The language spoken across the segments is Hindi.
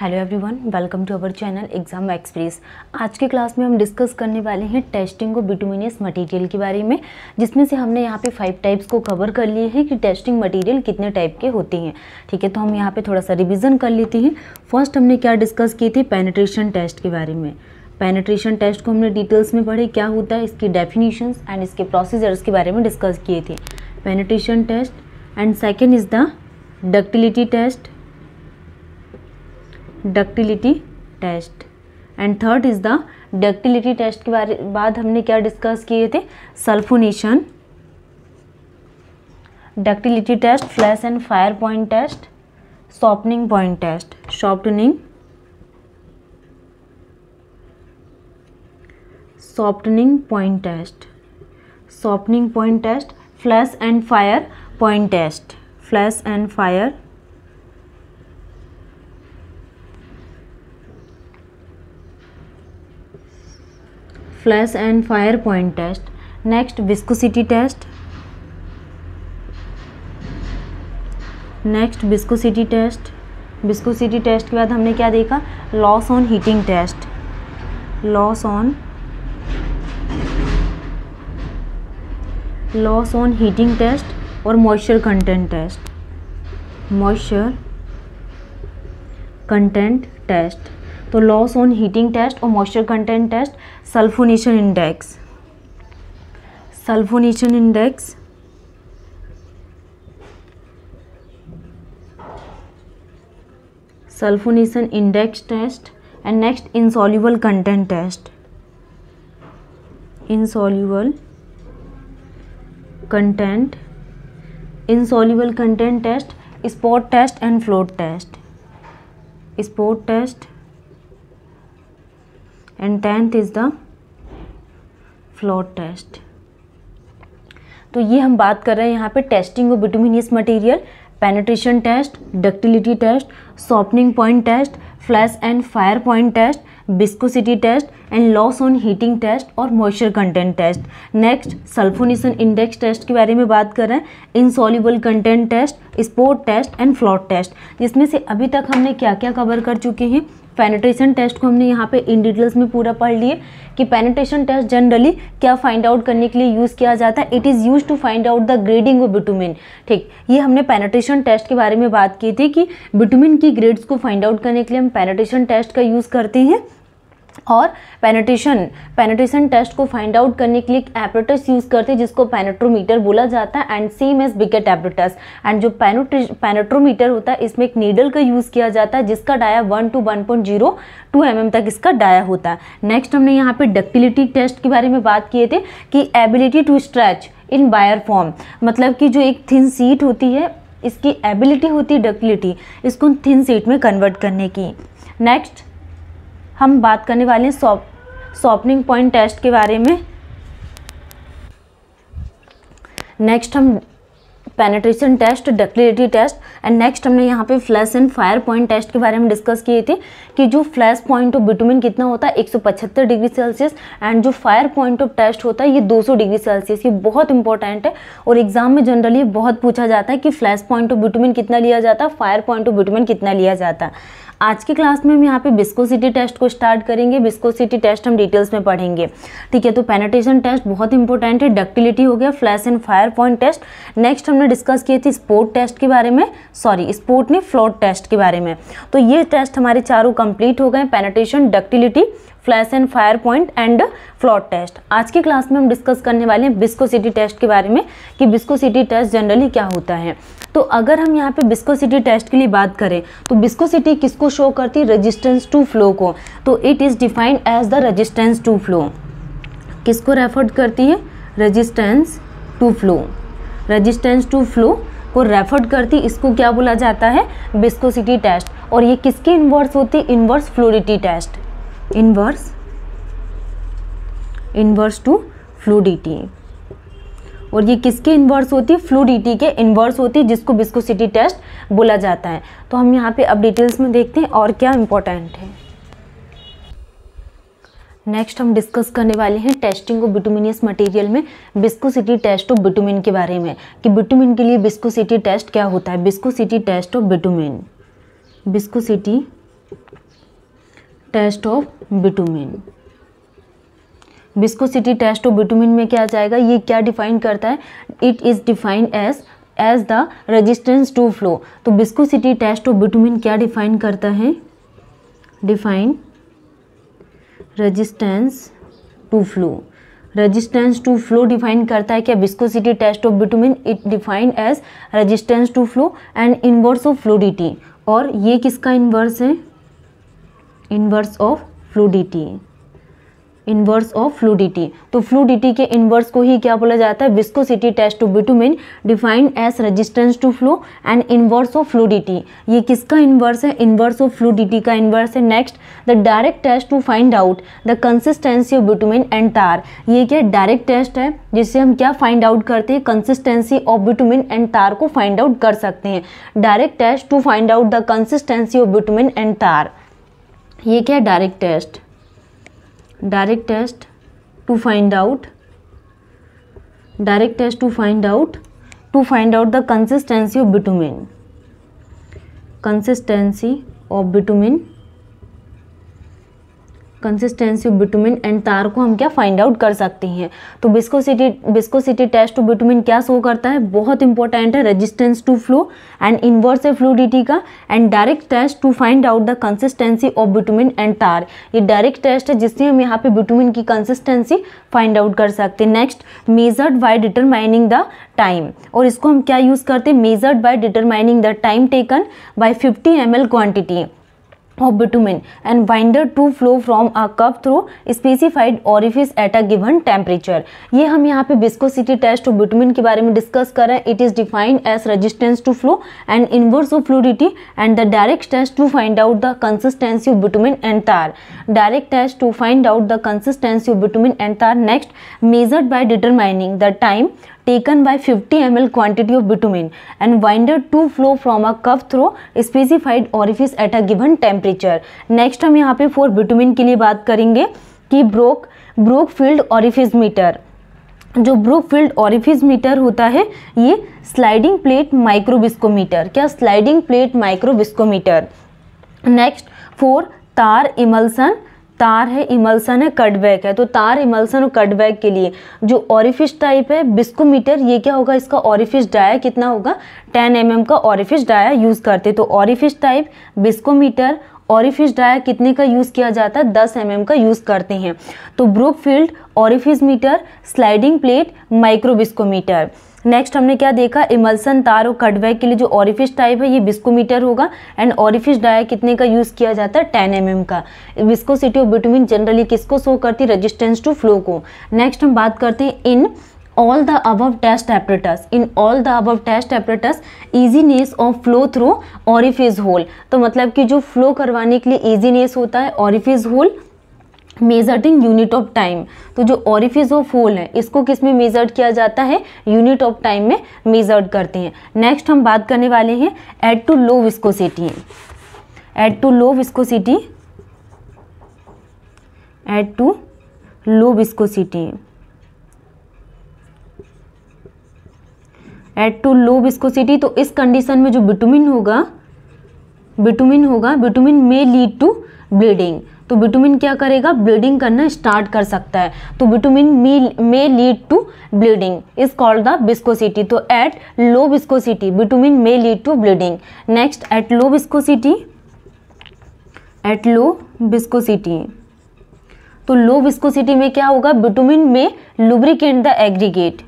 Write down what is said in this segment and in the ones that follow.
Hello everyone, welcome to our channel Exam Express. आज के क्लास में हम डिस्कस करने वाले हैं टेस्टिंग ऑफ बिटुमिनस मटेरियल के बारे में, जिसमें से हमने यहाँ पे 5 टाइप्स को कवर कर लिए हैं कि टेस्टिंग मटेरियल कितने टाइप के होते हैं। ठीक है, तो हम यहाँ पे थोड़ा सा रिविजन कर लेते हैं। फर्स्ट हमने क्या डिस्कस की थी, पेनिट्रेशन टेस्ट के बारे में। पेनिट्रेशन टेस्ट को हमने डिटेल्स में पढ़े, क्या होता है, इसकी डेफिनेशंस एंड इसके प्रोसीजर्स के बारे में डिस्कस किए थे। Penetration test and second is the ductility test, ductility test and third is the ductility test के बारे बाद हमने क्या डिस्कस किए थे, sulphonation, ductility test, flash and fire point test, softening point test, softening point test, softening point test, flash and fire point test, flash and fire point test. Next viscosity test, viscosity test के बाद हमने क्या देखा, loss on heating test, loss on heating test और मॉइस्चर कंटेंट टेस्ट। तो लॉस ऑन हीटिंग टेस्ट और moisture content test, sulphonation index test and next insoluble content test, spot test and float test, and 10th is the float test. तो ये हम बात कर रहे हैं यहाँ पे testing of bituminous material, penetration test, ductility test, softening point test, flash and fire point test, viscosity test and loss on heating test और moisture content test. Next sulphonation index test के बारे में बात कर रहे हैं, insoluble content test, spot test and float test. जिसमें से अभी तक हमने क्या क्या कवर कर चुके हैं। पेनिट्रेशन टेस्ट को हमने यहाँ पे इन डिटेल्स में पूरा पढ़ लिए कि पेनिट्रेशन टेस्ट जनरली क्या फाइंड आउट करने के लिए यूज़ किया जाता है, it is use to find out the grading of bitumen. ठीक, ये हमने पेनिट्रेशन टेस्ट के बारे में बात की थी कि बिटुमिन की ग्रेड्स को फाइंड आउट करने के लिए हम पेनिट्रेशन टेस्ट का यूज़ करते हैं। और पेनिट्रेशन टेस्ट को फाइंड आउट करने के लिए एक एपरेटस यूज़ करते हैं जिसको पेनेट्रोमीटर बोला जाता है and same as Vicat apparatus. And जो पेनेट्रोमीटर होता है इसमें एक नीडल का यूज़ किया जाता है जिसका डाया 1 to 1.02 mm तक इसका डाया होता है। नेक्स्ट हमने यहाँ पे डक्टिलिटी टेस्ट के बारे में बात किए थे कि ability to stretch in wire form, मतलब कि जो एक थिन शीट होती है इसकी एबिलिटी होती है डक्टिलिटी, इसको थिन शीट में कन्वर्ट करने की। नेक्स्ट हम बात करने वाले हैं सॉफ्टनिंग पॉइंट टेस्ट के बारे में। नेक्स्ट हम penetration test, ductility test and next हमने यहाँ पे flash and fire point test के बारे में डिस्कस किए थे कि जो फ्लैश पॉइंट ऑफ बिटुमिन कितना होता है 175 डिग्री सेल्सियस एंड जो फायर पॉइंट ऑफ टेस्ट होता है ये 200 डिग्री सेल्सियस। ये बहुत इंपॉर्टेंट है और एग्जाम में जनरली बहुत पूछा जाता है कि फ्लैश पॉइंट ऑफ बिटुमिन कितना लिया जाता है, फायर पॉइंट ऑफ बिटुमिन कितना लिया जाता है। आज की क्लास में हम यहाँ पे विस्कोसिटी टेस्ट को स्टार्ट करेंगे। विस्कोसिटी टेस्ट हम डिटेल्स में पढ़ेंगे। ठीक है, तो पेनिट्रेशन टेस्ट बहुत इंपॉर्टेंट है, डक्टिलिटी हो गया, flash and fire point test. Next हमने डिस्कस किए थे स्पॉट टेस्ट के बारे में, स्पॉट नहीं फ्लोट टेस्ट के बारे में। तो ये टेस्ट हमारे चारों कंप्लीट हो गए, penetration, ductility, flash and fire point and float test. आज की क्लास में हम डिस्कस करने वाले हैं विस्कोसिटी टेस्ट के बारे में कि विस्कोसिटी टेस्ट जनरली क्या होता है। तो अगर हम यहाँ पे विस्कोसिटी टेस्ट के लिए बात करें तो विस्कोसिटी किसको शो करती है, रेजिस्टेंस टू फ्लो को। तो it is defined as the resistance to flow. किसको रेफर करती है, रेजिस्टेंस टू फ्लो को रेफर करती, इसको क्या बोला जाता है, विस्कोसिटी टेस्ट। और ये किसके इन्वर्स होती है, inverse fluidity test, inverse to fluidity. और ये किसके इन्वर्स होती है, फ्लूइडिटी के इन्वर्स होती है जिसको विस्कोसिटी टेस्ट बोला जाता है। तो हम यहाँ पे अब डिटेल्स में देखते हैं और क्या इंपॉर्टेंट है। नेक्स्ट हम डिस्कस करने वाले हैं टेस्टिंग ऑफ बिटुमिनस मटेरियल में विस्कोसिटी टेस्ट ऑफ बिटुमिन के बारे में कि बिटुमिन के लिए विस्कोसिटी टेस्ट क्या होता है। Viscosity test of bitumen, viscosity test of bitumen. Viscosity test of bitumen में क्या आ जाएगा, ये क्या डिफाइन करता है, it is defined as the resistance to flow. तो विस्कोसिटी टेस्ट ऑफ बिटुमिन क्या डिफाइन करता है, define resistance to flow. Resistance to flow define करता है क्या, viscosity test of bitumen, it defined as resistance to flow and inverse of fluidity. और ये किसका इनवर्स है, inverse of fluidity, inverse of fluidity. तो फ्लूइडिटी के इनवर्स को ही क्या बोला जाता है, viscosity test of bitumen defined as resistance to flow and inverse of fluidity. ये किसका इनवर्स है, इनवर्स ऑफ फ्लूइडिटी का इनवर्स है। Next, the direct test to find out the consistency of bitumen and tar. ये क्या डायरेक्ट टेस्ट है जिससे हम क्या फाइंड आउट करते हैं, consistency of bitumen and tar को फाइंड आउट कर सकते हैं। Direct test to find out the consistency of bitumen and tar, ये क्या direct test, direct test to find out, direct test to find out the consistency of bitumen, consistency of bitumen, consistency of bitumen and tar को हम क्या फाइंड आउट कर सकते हैं। तो विस्कोसिटी टेस्ट ऑफ बिटुमिन क्या शो करता है, बहुत इंपॉर्टेंट है, resistance to flow and inverse है फ्लूइडिटी का। And direct test to find out the consistency of bitumen and tar, ये डायरेक्ट टेस्ट है जिससे हम यहाँ पे बिटुमिन की कंसिस्टेंसी फाइंड आउट कर सकते हैं। Next, measured by determining the time, और इसको हम क्या यूज करते हैं, measured by determining the time taken by 50 ml quantity of bitumen and binder to flow from a cup through specified orifice at a given temperature। ये हम यहाँ पे viscosity test of bitumen के बारे में डिस्कस कर रहे हैं। It is defined as resistance to flow and inverse of fluidity and the direct test to find out the consistency of bitumen and tar। Direct test to find out the consistency of bitumen and tar। Next, measured by determining the time taken by 50 ml quantity of bitumen and binder to flow from a cup through specified orifice at a given temperature। Next हम यहाँ पे फॉर बिटुमिन के लिए बात करेंगे कि ब्रोक फील्ड ऑरिफिस मीटर। जो ब्रोक फील्ड ऑरिफिस मीटर होता है ये स्लाइडिंग प्लेट माइक्रोविस्कोमीटर, क्या sliding plate microviscometer. Next, for तार इमल्सन, तार है इमल्सन है कटबैक है, तो तार इमल्सन और कटबैक के लिए जो ऑरिफिस टाइप है विस्कोमीटर, ये क्या होगा, इसका ऑरिफिस डाया कितना होगा, 10 mm का ऑरिफिस डाया यूज करते। तो orifice type viscometer, orifice dia कितने का यूज किया जाता है, 10 mm का यूज करते हैं। तो Brookfield orifice meter, sliding plate microviscometer. Next हमने क्या देखा, इमल्सन तार और कटबैक के लिए जो ऑरिफिस टाइप है ये विस्कोमीटर होगा एंड ऑरिफिस डाया कितने का यूज किया जाता है, 10 mm का। विस्कोसिटी ऑफ बिटुमिन जनरली किसको शो करती है, रेजिस्टेंस टू फ्लो को। नेक्स्ट हम बात करते हैं इन all the above test apparatus, in all the above test apparatus easiness of flow through orifice hole। तो मतलब कि जो फ्लो करवाने के लिए easiness होता है orifice hole, measured in unit of time. तो जो ऑरिफिस ऑफ होल है इसको किस में मेजर्ड किया जाता है, यूनिट ऑफ टाइम में मेजर्ड करते हैं। नेक्स्ट हम बात करने वाले हैं at too low viscosity, at too low viscosity, at too low viscosity, at too low viscosity. तो इस कंडीशन में जो बिटुमिन होगा, बिटुमिन में लीड टू ब्लीडिंग। तो बिटुमिन क्या करेगा, ब्लीडिंग करना स्टार्ट कर सकता है। तो बिटुमिन में lead to bleeding is called the viscosity. तो एट लो विस्कोसिटी बिटुमिन में lead to bleeding. Next, at low viscosity, at low viscosity, तो लो विस्कोसिटी में क्या होगा, बिटुमिन में lubricate the aggregate,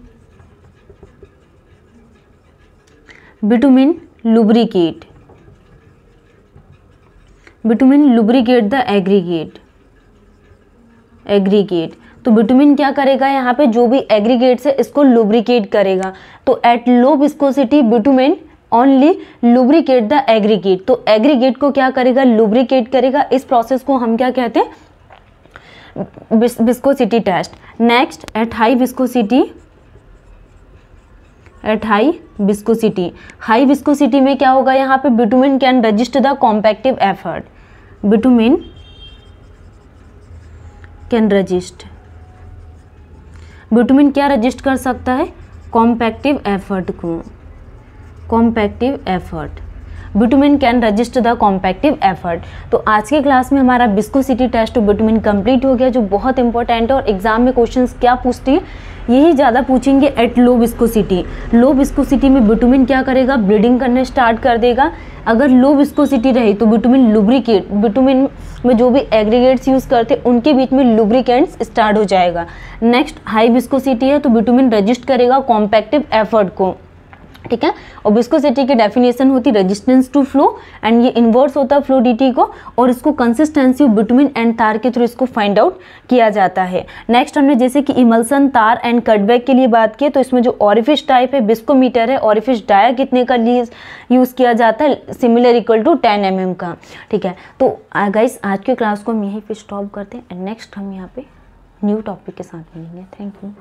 bitumen lubricate, bitumen lubricate the aggregate, aggregate. तो बिटुमिन क्या करेगा, यहाँ पे जो भी एग्रीगेट्स है इसको लुब्रिकेट करेगा। तो at low viscosity bitumen only lubricate the aggregate. तो एग्रीगेट को क्या करेगा, लुब्रिकेट करेगा। इस प्रोसेस को हम क्या कहते हैं, viscosity test. Next, at high viscosity, at high viscosity, high viscosity में क्या होगा, यहाँ पे bitumen can resist the compactive effort, bitumen can resist, bitumen क्या रजिस्ट कर सकता है, कॉम्पैक्टिव एफर्ट को, compactive effort. Bitumen can resist the compactive effort. तो आज के क्लास में हमारा viscosity test of bitumen complete हो गया, जो बहुत इंपॉर्टेंट है और एग्जाम में क्वेश्चंस क्या पूछते हैं यही ज़्यादा पूछेंगे। एट लो विस्कोसिटी, लो विस्कोसिटी में बिटुमिन क्या करेगा, ब्लीडिंग करने स्टार्ट कर देगा। अगर लो विस्कोसिटी रही तो बिटुमिन लुब्रिकेट, बिटुमिन में जो भी एग्रीगेट्स यूज़ करते हैं उनके बीच में लुब्रिकेंट्स स्टार्ट हो जाएगा। नेक्स्ट हाई विस्कोसिटी है तो बिटुमिन रजिस्ट करेगा कॉम्पैक्टिव एफर्ट को, ठीक है। और विस्कोसिटी की डेफिनेशन होती है रेजिस्टेंस टू फ्लो एंड ये इन्वर्स होता है फ्लूइडिटी को, और इसको कंसिस्टेंसी ऑफ बिटुमिन एंड तार के थ्रू इसको फाइंड आउट किया जाता है। नेक्स्ट हमने जैसे कि इमल्सन, तार एंड कटबैक के लिए बात की, तो इसमें जो ऑरिफिस टाइप है विस्कोमीटर है, ऑरिफिस डाया कितने का यूज़ किया जाता है, सिमिलर इक्वल टू 10 mm का, ठीक है। तो गाइस आज के क्लास को हम यहीं पे स्टॉप करते हैं एंड नेक्स्ट हम यहाँ पे न्यू टॉपिक के साथ मिलेंगे। Thank you.